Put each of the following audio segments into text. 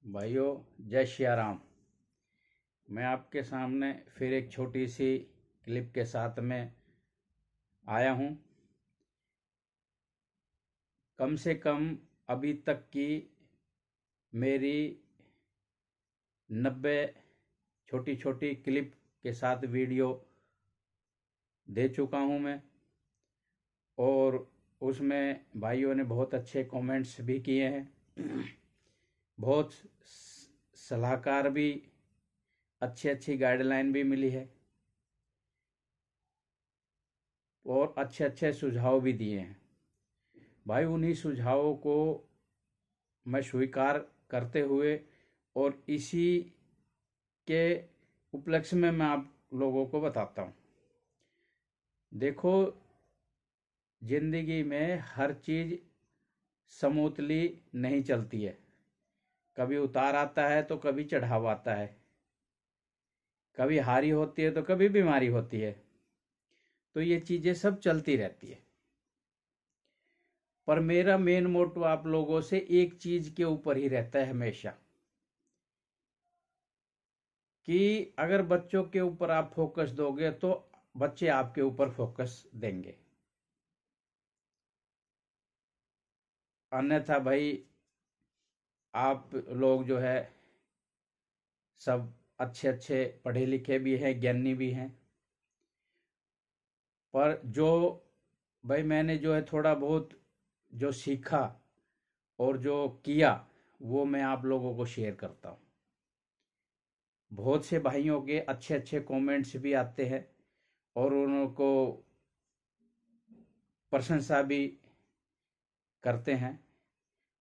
भाइयों, जय श्री राम। मैं आपके सामने फिर एक छोटी सी क्लिप के साथ में आया हूँ। कम से कम अभी तक की मेरी 90 छोटी छोटी क्लिप के साथ वीडियो दे चुका हूँ मैं, और उसमें भाइयों ने बहुत अच्छे कमेंट्स भी किए हैं। बहुत सलाहकार भी, अच्छी अच्छी गाइडलाइन भी मिली है और अच्छे अच्छे सुझाव भी दिए हैं। भाई, उन्हीं सुझावों को मैं स्वीकार करते हुए और इसी के उपलक्ष्य में मैं आप लोगों को बताता हूँ। देखो, जिंदगी में हर चीज समूतली नहीं चलती है। कभी उतार आता है तो कभी चढ़ाव आता है, कभी हारी होती है तो कभी बीमारी होती है। तो ये चीजें सब चलती रहती है। पर मेरा मेन मोटो आप लोगों से एक चीज के ऊपर ही रहता है हमेशा, कि अगर बच्चों के ऊपर आप फोकस दोगे तो बच्चे आपके ऊपर फोकस देंगे। अन्यथा भाई, आप लोग जो है सब अच्छे अच्छे पढ़े लिखे भी हैं, ज्ञानी भी हैं, पर जो भाई मैंने जो है थोड़ा बहुत जो सीखा और जो किया वो मैं आप लोगों को शेयर करता हूँ। बहुत से भाइयों के अच्छे अच्छे कमेंट्स भी आते हैं और उनको प्रशंसा भी करते हैं।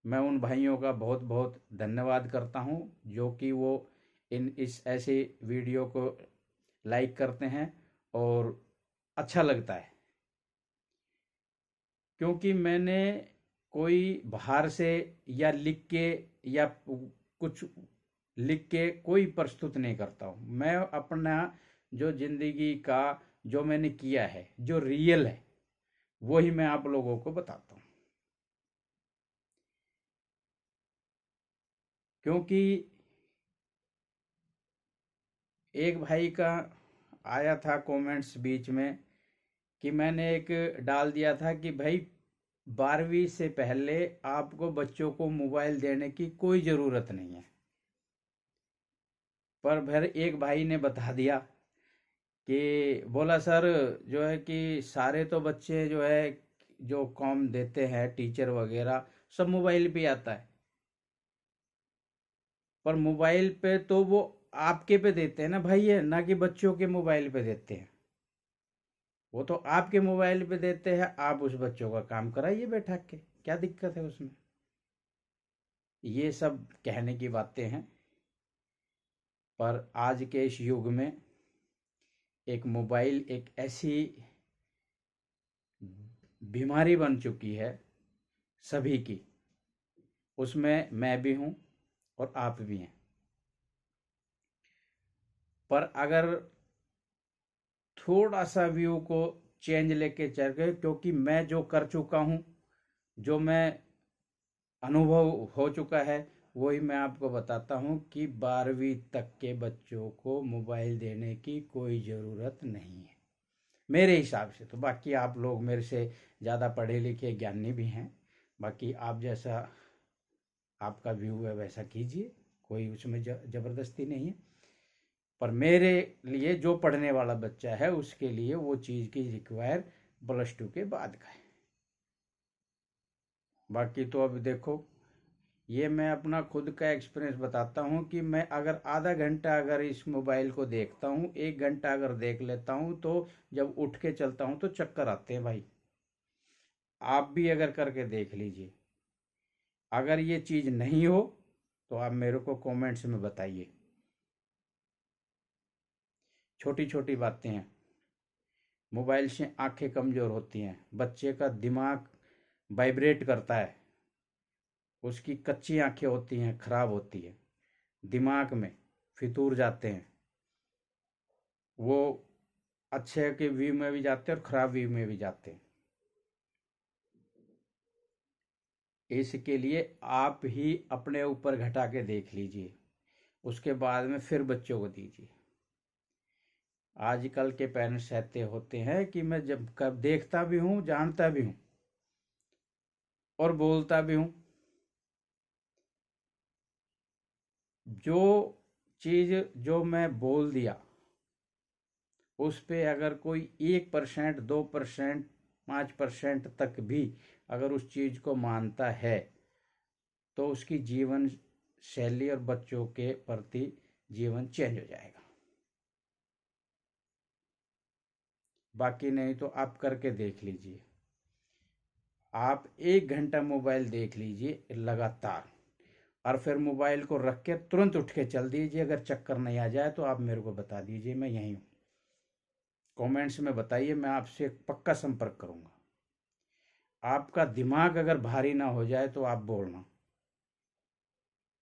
मैं उन भाइयों का बहुत बहुत धन्यवाद करता हूं जो कि वो इस ऐसे वीडियो को लाइक करते हैं और अच्छा लगता है। क्योंकि मैंने कोई बाहर से या लिख के या कुछ लिख के कोई प्रस्तुत नहीं करता हूँ। मैं अपना जो जिंदगी का जो मैंने किया है, जो रियल है, वही मैं आप लोगों को बताता हूँ। क्योंकि एक भाई का आया था कमेंट्स बीच में कि मैंने एक डाल दिया था कि भाई 12वीं से पहले आपको बच्चों को मोबाइल देने की कोई ज़रूरत नहीं है। पर फिर एक भाई ने बता दिया कि बोला सर, जो है कि सारे तो बच्चे जो है जो काम देते हैं टीचर वगैरह सब मोबाइल पे आता है, पर मोबाइल पे तो वो आपके पे देते हैं ना भाई, है ना कि बच्चों के मोबाइल पे देते हैं। वो तो आपके मोबाइल पे देते हैं, आप उस बच्चों का काम कराइए बैठा के, क्या दिक्कत है उसमें। ये सब कहने की बातें हैं। पर आज के इस युग में एक मोबाइल एक ऐसी बीमारी बन चुकी है सभी की, उसमें मैं भी हूं और आप भी हैं। पर अगर थोड़ा सा व्यू को चेंज लेके चल गए, क्योंकि मैं जो कर चुका हूं, जो मैं अनुभव हो चुका है, वही मैं आपको बताता हूं कि 12वीं तक के बच्चों को मोबाइल देने की कोई ज़रूरत नहीं है मेरे हिसाब से। तो बाकी आप लोग मेरे से ज़्यादा पढ़े लिखे ज्ञानी भी हैं, बाकी आप जैसा आपका व्यू है वैसा कीजिए, कोई उसमें ज़बरदस्ती नहीं है। पर मेरे लिए जो पढ़ने वाला बच्चा है उसके लिए वो चीज़ की रिक्वायर +2 के बाद का है। बाकी तो अब देखो, ये मैं अपना खुद का एक्सपीरियंस बताता हूँ कि मैं अगर आधा घंटा अगर इस मोबाइल को देखता हूँ, 1 घंटा अगर देख लेता हूँ, तो जब उठ के चलता हूँ तो चक्कर आते हैं भाई। आप भी अगर करके देख लीजिए। अगर ये चीज़ नहीं हो तो आप मेरे को कमेंट्स में बताइए। छोटी छोटी बातें हैं। मोबाइल से आंखें कमज़ोर होती हैं, बच्चे का दिमाग वाइब्रेट करता है, उसकी कच्ची आंखें होती हैं, खराब होती है, दिमाग में फितूर जाते हैं, वो अच्छे के व्यू में भी जाते हैं और ख़राब व्यू में भी जाते हैं। इसके लिए आप ही अपने ऊपर घटा के देख लीजिए, उसके बाद में फिर बच्चों को दीजिए। आजकल के पेरेंट्स ऐसे होते हैं कि मैं जब कब देखता भी हूँ, जानता भी हूँ और बोलता भी हूँ, जो चीज़ जो मैं बोल दिया उस पे अगर कोई 1%, 2%, 5% तक भी अगर उस चीज़ को मानता है तो उसकी जीवन शैली और बच्चों के प्रति जीवन चेंज हो जाएगा। बाकी नहीं तो आप करके देख लीजिए। आप 1 घंटा मोबाइल देख लीजिए लगातार और फिर मोबाइल को रख के तुरंत उठ के चल दीजिए। अगर चक्कर नहीं आ जाए तो आप मेरे को बता दीजिए, मैं यहीं हूँ। कमेंट्स में बताइए, मैं आपसे पक्का संपर्क करूँगा। आपका दिमाग अगर भारी ना हो जाए तो आप बोलना,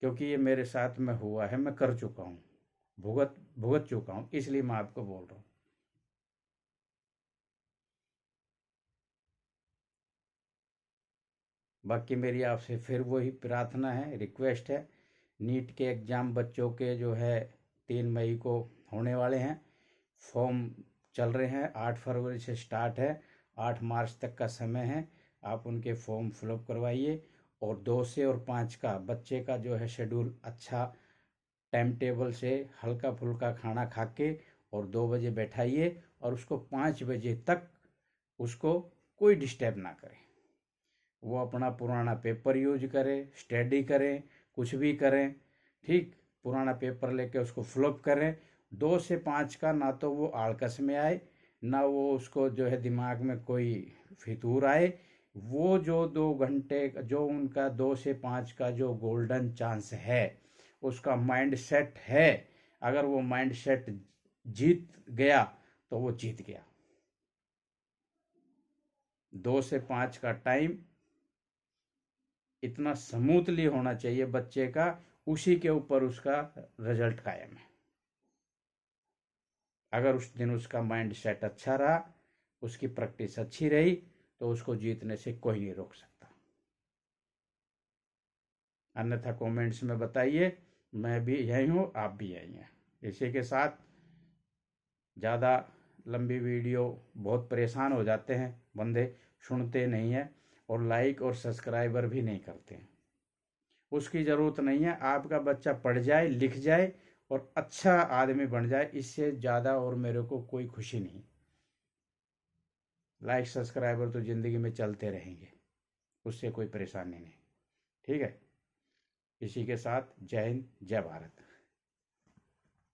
क्योंकि ये मेरे साथ में हुआ है, मैं कर चुका हूँ, भुगत भुगत चुका हूँ, इसलिए मैं आपको बोल रहा हूँ। बाकी मेरी आपसे फिर वही प्रार्थना है, रिक्वेस्ट है। नीट के एग्ज़ाम बच्चों के जो है 3 मई को होने वाले हैं। फॉर्म चल रहे हैं, 8 फरवरी से स्टार्ट है, 8 मार्च तक का समय है। आप उनके फॉर्म फिलअप करवाइए और 2 से और 5 का बच्चे का जो है शेड्यूल अच्छा टाइम टेबल से हल्का फुल्का खाना खा के और 2 बजे बैठाइए और उसको 5 बजे तक उसको कोई डिस्टर्ब ना करे। वो अपना पुराना पेपर यूज करें, स्टडी करें, कुछ भी करें, ठीक। पुराना पेपर लेके उसको फिलअप करें। 2 से 5 का ना तो वो आलकस में आए, ना वो उसको जो है दिमाग में कोई फितूर आए। वो जो 2 घंटे जो उनका 2 से 5 का जो गोल्डन चांस है, उसका माइंड सेट है, अगर वो माइंड सेट जीत गया तो वो जीत गया। 2 से 5 का टाइम इतना स्मूथली होना चाहिए बच्चे का, उसी के ऊपर उसका रिजल्ट कायम है। अगर उस दिन उसका माइंड सेट अच्छा रहा, उसकी प्रैक्टिस अच्छी रही, तो उसको जीतने से कोई नहीं रोक सकता। अन्यथा कमेंट्स में बताइए, मैं भी यही हूँ, आप भी यही हैं। इसी के साथ ज़्यादा लंबी वीडियो बहुत परेशान हो जाते हैं बंदे, सुनते नहीं हैं और लाइक और सब्सक्राइबर भी नहीं करते हैं। उसकी ज़रूरत नहीं है। आपका बच्चा पढ़ जाए, लिख जाए और अच्छा आदमी बन जाए, इससे ज़्यादा और मेरे को कोई खुशी नहीं। लाइक सब्सक्राइबर तो ज़िंदगी में चलते रहेंगे, उससे कोई परेशानी नहीं। ठीक है। इसी के साथ जय हिंद, जय भारत।